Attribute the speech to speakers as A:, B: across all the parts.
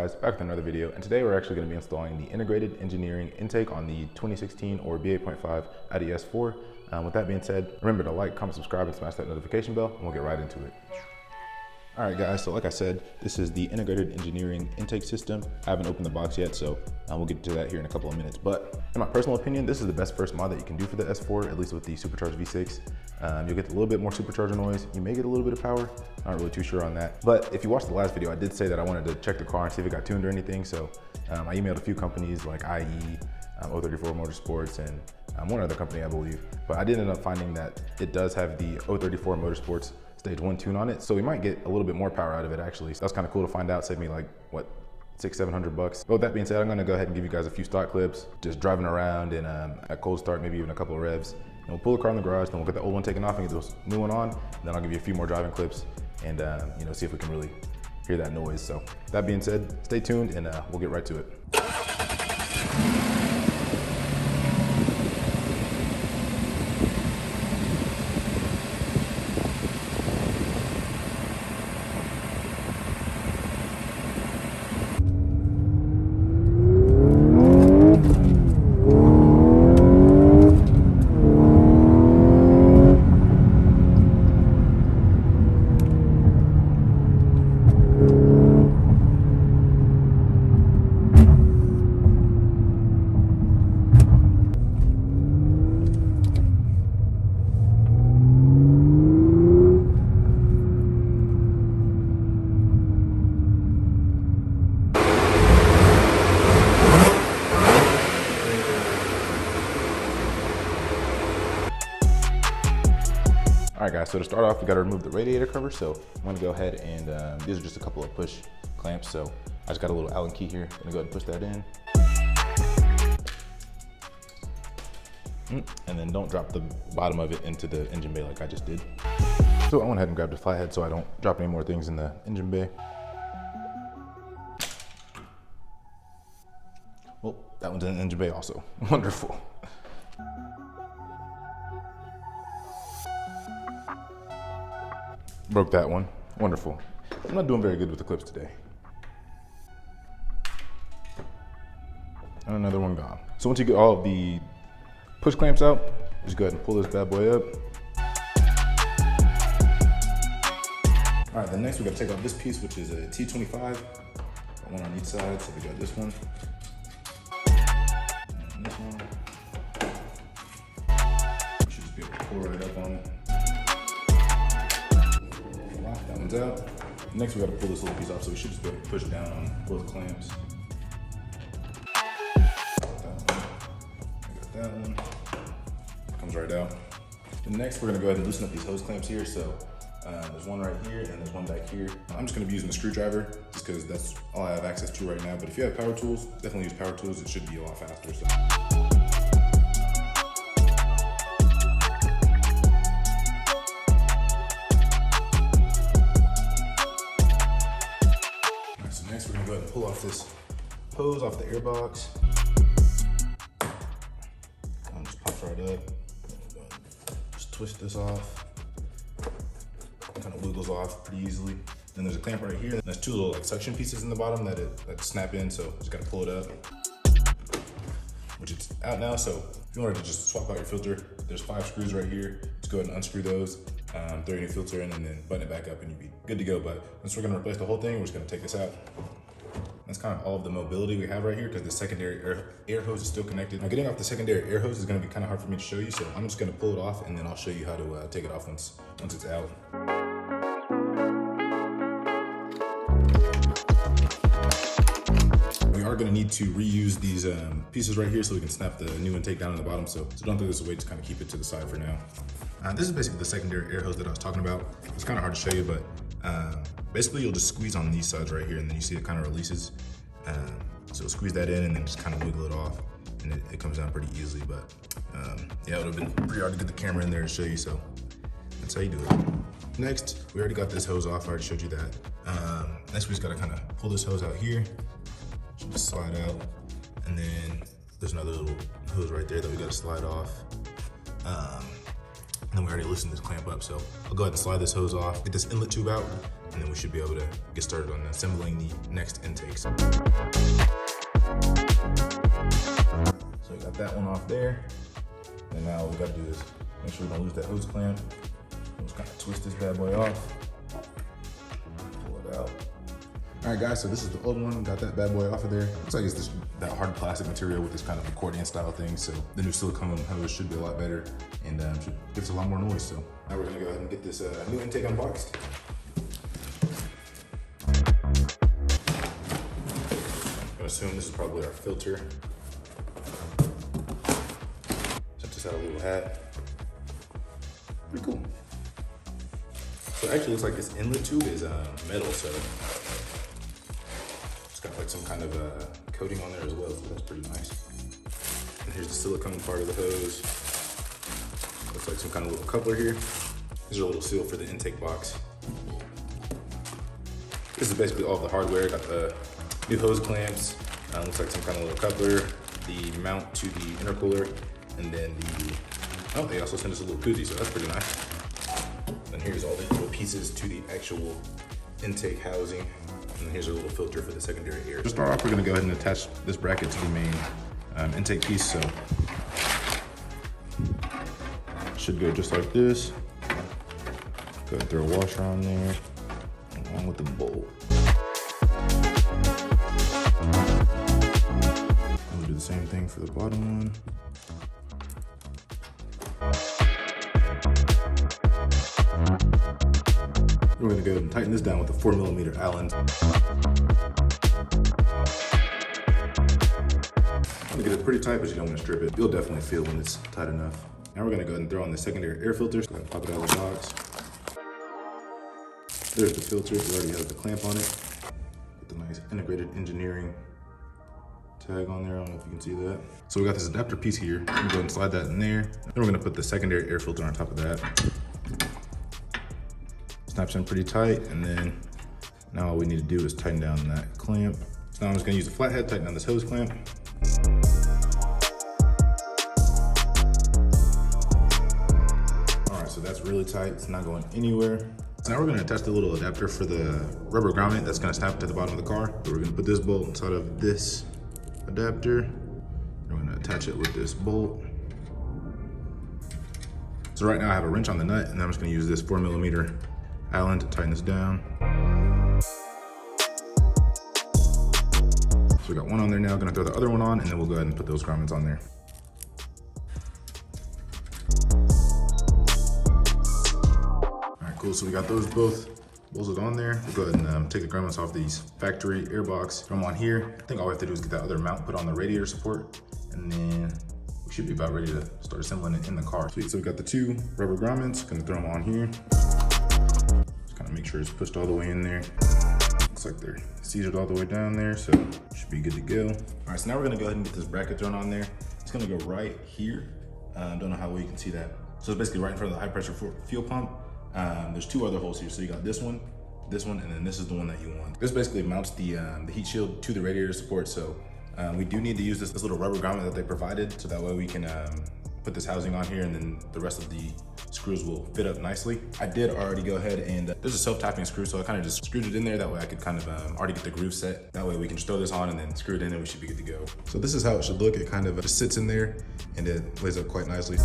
A: guys, back with another video, and today we're actually going to be installing the integrated engineering intake on the 2016 or B8.5 Audi S4. With that being said, remember to like, comment, subscribe, and smash that notification bell, and we'll get right into it. All right guys, so like I said, this is the integrated engineering intake system. I haven't opened the box yet, so we'll get to that here in a couple of minutes. But in my personal opinion, this is the best first mod that you can do for the S4, at least with the supercharged V6. You'll get a little bit more supercharger noise. You may get a little bit of power. Not really too sure on that. But if you watched the last video, I did say that I wanted to check the car and see if it got tuned or anything. So I emailed a few companies like IE, 034 Motorsports, and one other company, I believe. But I did end up finding that it does have the 034 Motorsports stage 1 tune on it, so we might get a little bit more power out of it actually. So that's kind of cool to find out. Saved me like what, $600-700 bucks. But with that being said, I'm gonna go ahead and give you guys a few stock clips, just driving around and at cold start, maybe even a couple of revs. And we'll pull the car in the garage, then we'll get the old one taken off and get this new one on. And then I'll give you a few more driving clips and see if we can really hear that noise. So that being said, stay tuned and we'll get right to it. All right guys, so to start off, we gotta remove the radiator cover. So I'm gonna go ahead and these are just a couple of push clamps. So I just got a little Allen key here. I'm gonna go ahead and push that in. And then don't drop the bottom of it into the engine bay like I just did. So I went ahead and grabbed a flathead so I don't drop any more things in the engine bay. Well, that one's in the engine bay also. Wonderful. Broke that one. Wonderful. I'm not doing very good with the clips today. And another one gone. So once you get all of the push clamps out, just go ahead and pull this bad boy up. All right, then next we gotta take off this piece, which is a T25. One on each side, so we got this one. And this one. You should just be able to pull right up on it. That one's out. Next we gotta pull this little piece off, so we should just be able to push down on both clamps. That one comes right out. And next we're gonna go ahead and loosen up these hose clamps here. So there's one right here and there's one back here. I'm just gonna be using a screwdriver just because that's all I have access to right now. But if you have power tools, definitely use power tools. It should be a lot faster. So. Next, we're gonna go ahead and pull off this hose off the airbox. Just pops right up. Just twist this off. It kind of wiggles off pretty easily. Then there's a clamp right here. There's two little suction pieces in the bottom that snap in, so just gotta pull it up. Which it's out now, so if you wanted to just swap out your filter, there's 5 screws right here. Just go ahead and unscrew those, throw your new filter in, and then button it back up and you'll be good to go. But since we're gonna replace the whole thing, we're just gonna take this out. That's kind of all of the mobility we have right here because the secondary air hose is still connected. Now getting off the secondary air hose is gonna be kind of hard for me to show you, so I'm just gonna pull it off and then I'll show you how to take it off once it's out. We are gonna need to reuse these pieces right here so we can snap the new intake down on the bottom. So don't throw this away, just kind of keep it to the side for now. This is basically the secondary air hose that I was talking about. It's kind of hard to show you, but basically you'll just squeeze on these sides right here and then you see it kind of releases. So squeeze that in and then just kind of wiggle it off and it comes down pretty easily. But yeah, it would have been pretty hard to get the camera in there and show you, so that's how you do it. Next, we already got this hose off, I already showed you that. Next we just gotta kind of pull this hose out here. Should just slide out. And then there's another little hose right there that we gotta slide off. And then we already loosened this clamp up, so I'll go ahead and slide this hose off, get this inlet tube out, and then we should be able to get started on assembling the next intakes. So we got that one off there. And now all we gotta do is make sure we don't lose that hose clamp. We'll just kind of twist this bad boy off. Pull it out. All right, guys, so this is the old one. Got that bad boy off of there. Looks like it's that hard plastic material with this kind of accordion style thing. So the new silicone hose should be a lot better and should give us a lot more noise. So now we're gonna go ahead and get this new intake unboxed. I'm gonna assume this is probably our filter. Check this out, a little hat. Pretty cool. So it actually looks like this inlet tube is metal, so it's got like some kind of coating on there as well, so that's pretty nice. And here's the silicone part of the hose. Looks like some kind of little coupler here. Here's a little seal for the intake box. This is basically all the hardware. Got the new hose clamps, looks like some kind of little coupler, the mount to the intercooler, and then they also sent us a little koozie, so that's pretty nice. And here's all the little pieces to the actual intake housing. And here's a little filter for the secondary air. To start off, we're gonna go ahead and attach this bracket to the main intake piece. So should go just like this. Go ahead and throw a washer on there, along with the bolt. And we'll do the same thing for the bottom one. We're gonna go ahead and tighten this down with a 4mm Allen. I'm gonna get it pretty tight, but you don't want to strip it. You'll definitely feel when it's tight enough. Now we're gonna go ahead and throw on the secondary air filter. So go ahead and pop it out of the box. There's the filter. It already has the clamp on it. Get the nice integrated engineering tag on there. I don't know if you can see that. So we got this adapter piece here. I'm gonna go ahead and slide that in there. Then we're gonna put the secondary air filter on top of that. Snaps in pretty tight, and then now all we need to do is tighten down that clamp. So now I'm just gonna use a flathead, tighten down this hose clamp. All right, so that's really tight. It's not going anywhere. So now we're gonna attach the little adapter for the rubber grommet that's gonna snap to the bottom of the car. So we're gonna put this bolt inside of this adapter. We're gonna attach it with this bolt. So right now I have a wrench on the nut, and I'm just gonna use this 4mm Allen to tighten this down. So we got one on there now, gonna throw the other one on, and then we'll go ahead and put those grommets on there. All right, cool, so we got those both bolted on there. We'll go ahead and take the grommets off these factory airbox, throw them on here. I think all we have to do is get that other mount put on the radiator support, and then we should be about ready to start assembling it in the car. Sweet, so we got the two rubber grommets, gonna throw them on here. Kind of make sure it's pushed all the way in there. Looks like they're seated all the way down there, so should be good to go. All right, so now we're gonna go ahead and get this bracket thrown on there. It's gonna go right here. Don't know how well you can see that. So it's basically right in front of the high pressure fuel pump. There's two other holes here. So you got this one, and then this is the one that you want. This basically mounts the heat shield to the radiator support. So we do need to use this little rubber grommet that they provided, so that way we can put this housing on here, and then the rest of the screws will fit up nicely. I did already go ahead and there's a self-tapping screw, so I kind of just screwed it in there. That way I could kind of already get the groove set. That way we can just throw this on and then screw it in, and we should be good to go. So this is how it should look. It kind of just sits in there and it lays up quite nicely.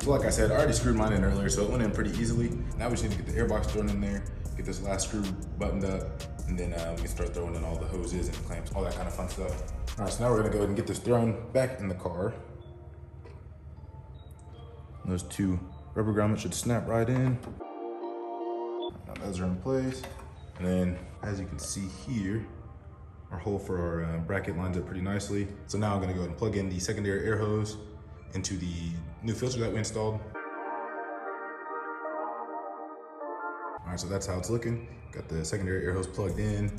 A: So like I said, I already screwed mine in earlier, so it went in pretty easily. Now we just need to get the airbox thrown in there, get this last screw buttoned up, and then we can start throwing in all the hoses and clamps, all that kind of fun stuff. All right, so now we're gonna go ahead and get this thrown back in the car. Those two rubber grommets should snap right in. Now those are in place. And then, as you can see here, our hole for our bracket lines up pretty nicely. So now I'm gonna go ahead and plug in the secondary air hose into the new filter that we installed. All right, so that's how it's looking. Got the secondary air hose plugged in.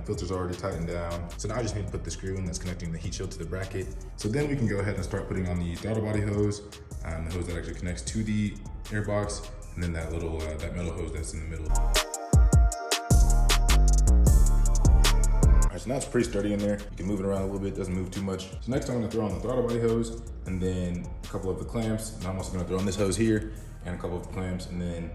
A: Filter's already tightened down. So now I just need to put the screw in that's connecting the heat shield to the bracket. So then we can go ahead and start putting on the throttle body hose, the hose that actually connects to the airbox, and then that little, that metal hose that's in the middle. All right, so So now it's pretty sturdy in there. You can move it around a little bit, doesn't move too much. So next I'm gonna throw on the throttle body hose and then a couple of the clamps. And I'm also gonna throw on this hose here and a couple of the clamps, and then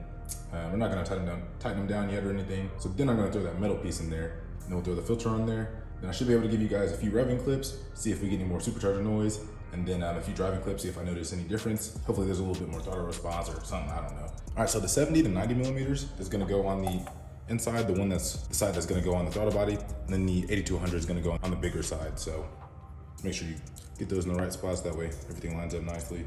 A: we're not gonna tighten them down yet or anything. So then I'm gonna throw that metal piece in there, and then we'll throw the filter on there. Then I should be able to give you guys a few revving clips, see if we get any more supercharger noise, and then a few driving clips, see if I notice any difference. Hopefully there's a little bit more throttle response or something, I don't know. All right, so the 70 to 90 millimeters is gonna go on the inside, the side that's gonna go on the throttle body, and then the 80 to 100 is gonna go on the bigger side. So make sure you get those in the right spots, that way everything lines up nicely.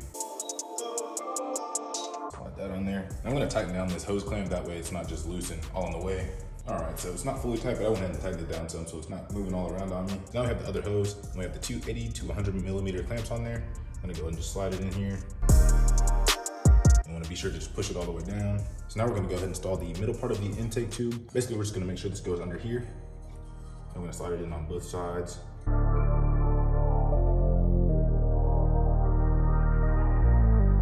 A: Slide that on there. I'm gonna tighten down this hose clamp, that way it's not just loose and all in the way. All right, so it's not fully tight, but I went ahead and tightened it down some so it's not moving all around on me. Now we have the other hose, and we have the two 80 to 100 millimeter clamps on there. I'm gonna go ahead and just slide it in here. I wanna be sure to just push it all the way down. So now we're gonna go ahead and install the middle part of the intake tube. Basically, we're just gonna make sure this goes under here. I'm gonna slide it in on both sides.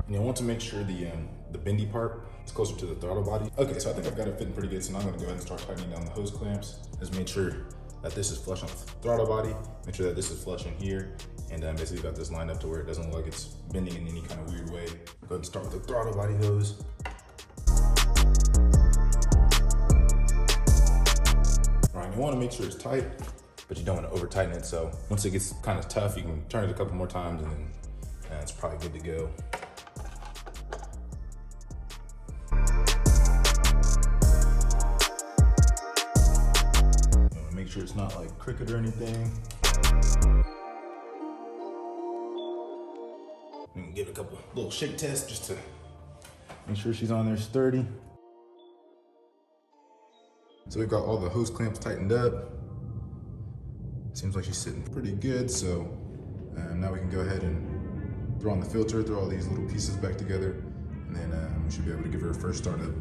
A: And you'll want to make sure the bendy part is closer to the throttle body. Okay, so I think I've got it fitting pretty good, so now I'm gonna go ahead and start tightening down the hose clamps. Just make sure that this is flush on the throttle body, make sure that this is flush in here, and basically got this lined up to where it doesn't look like it's bending in any kind of weird way. Go ahead and start with the throttle body hose. All right, you wanna make sure it's tight, but you don't wanna over tighten it, so once it gets kind of tough, you can turn it a couple more times and then it's probably good to go. Make sure it's not like crooked or anything. And give it a couple little shake tests just to make sure she's on there sturdy. So we've got all the hose clamps tightened up. Seems like she's sitting pretty good, so now we can go ahead and throw on the filter, throw all these little pieces back together, and then we should be able to give her a first start up.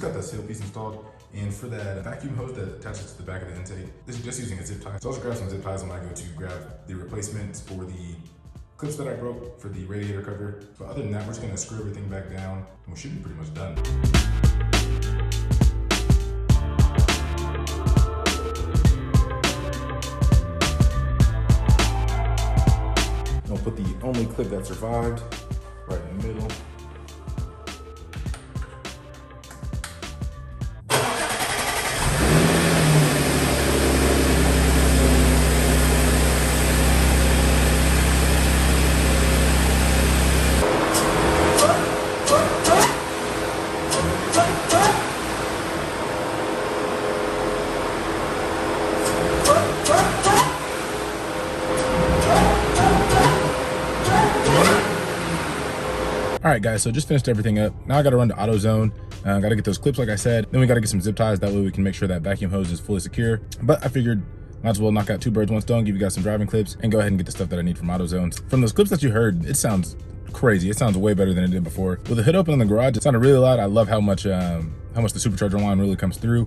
A: Got that seal piece installed, and for that vacuum hose that attaches to the back of the intake, this is just using a zip tie. So I'll just grab some zip ties when I go to grab the replacements for the clips that I broke for the radiator cover. But other than that, we're just gonna screw everything back down, and we should be pretty much done. I'll put the only clip that survived right in the middle. All right, guys, so just finished everything up. Now I gotta run to AutoZone. Gotta get those clips, like I said. Then we gotta get some zip ties. That way we can make sure that vacuum hose is fully secure. But I figured might as well knock out two birds, one stone, give you guys some driving clips, and go ahead and get the stuff that I need from AutoZone. From those clips that you heard, it sounds crazy. It sounds way better than it did before. With the hood open in the garage, it sounded really loud. I love how much the supercharger line really comes through.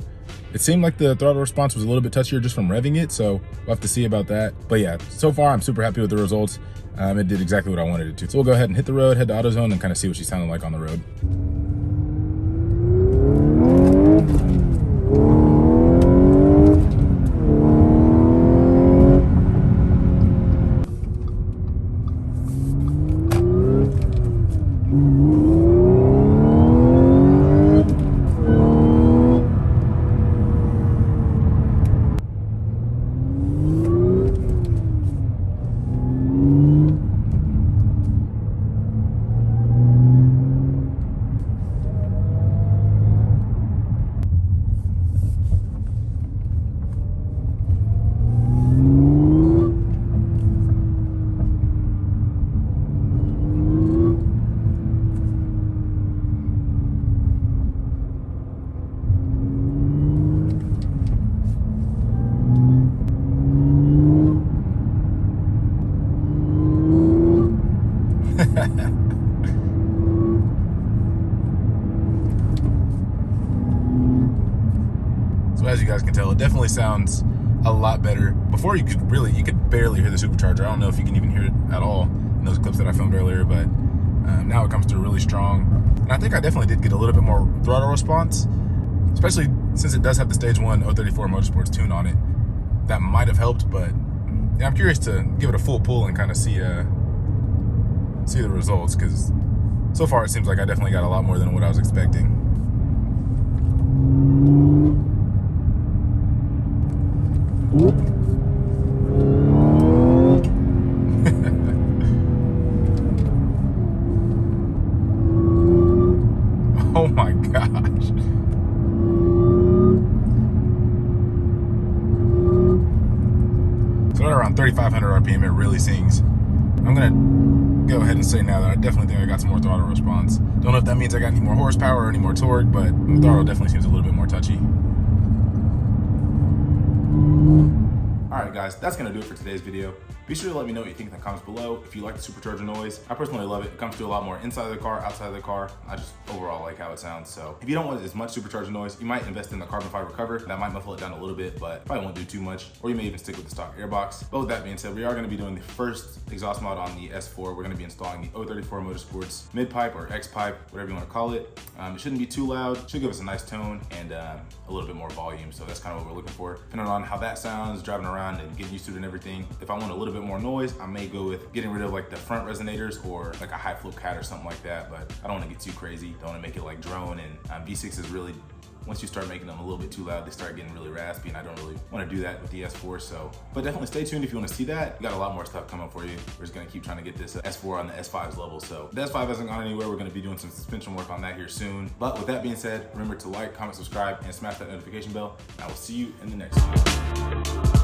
A: It seemed like the throttle response was a little bit touchier just from revving it, so we'll have to see about that. But yeah, so far I'm super happy with the results. It did exactly what I wanted it to. So we'll go ahead and hit the road, head to AutoZone, and kind of see what she sounded like on the road. So as you guys can tell, it definitely sounds a lot better. Before you could barely hear the supercharger. I don't know if you can even hear it at all in those clips that I filmed earlier, but now it comes through really strong. And I think I definitely did get a little bit more throttle response, especially since it does have the Stage 1 034 Motorsports tune on it. That might have helped, but yeah, I'm curious to give it a full pull and kind of see the results, because so far it seems like I definitely got a lot more than what I was expecting. Oh my gosh. So at around 3,500 RPM, it really sings. I'm gonna go ahead and say now that I definitely think I got some more throttle response. Don't know if that means I got any more horsepower or any more torque, but the throttle definitely seems a little bit more touchy. All right, guys, that's gonna do it for today's video. Be sure to let me know what you think in the comments below. If you like the supercharger noise, I personally love it. It comes through a lot more inside of the car, outside of the car. I just overall like how it sounds. So if you don't want as much supercharger noise, you might invest in the carbon fiber cover. That might muffle it down a little bit, but probably won't do too much. Or you may even stick with the stock airbox. But with that being said, we are gonna be doing the first exhaust mod on the S4. We're gonna be installing the 034 Motorsports mid-pipe or X-pipe, whatever you wanna call it. It shouldn't be too loud. Should give us a nice tone and a little bit more volume. So that's kind of what we're looking for. Depending on how that sounds, driving around and getting used to it and everything. If I want a little bit more noise, I may go with getting rid of like the front resonators or like a high flow cat or something like that, but I don't want to get too crazy. Don't want to make it like drone, and V6 is really, once you start making them a little bit too loud, they start getting really raspy, and I don't really want to do that with the S4. So, but definitely stay tuned if you want to see that. We got a lot more stuff coming for you. We're just gonna keep trying to get this S4 on the S5's level. So the S5 hasn't gone anywhere. We're gonna be doing some suspension work on that here soon. But with that being said, remember to like, comment, subscribe, and smash that notification bell. And I will see you in the next one.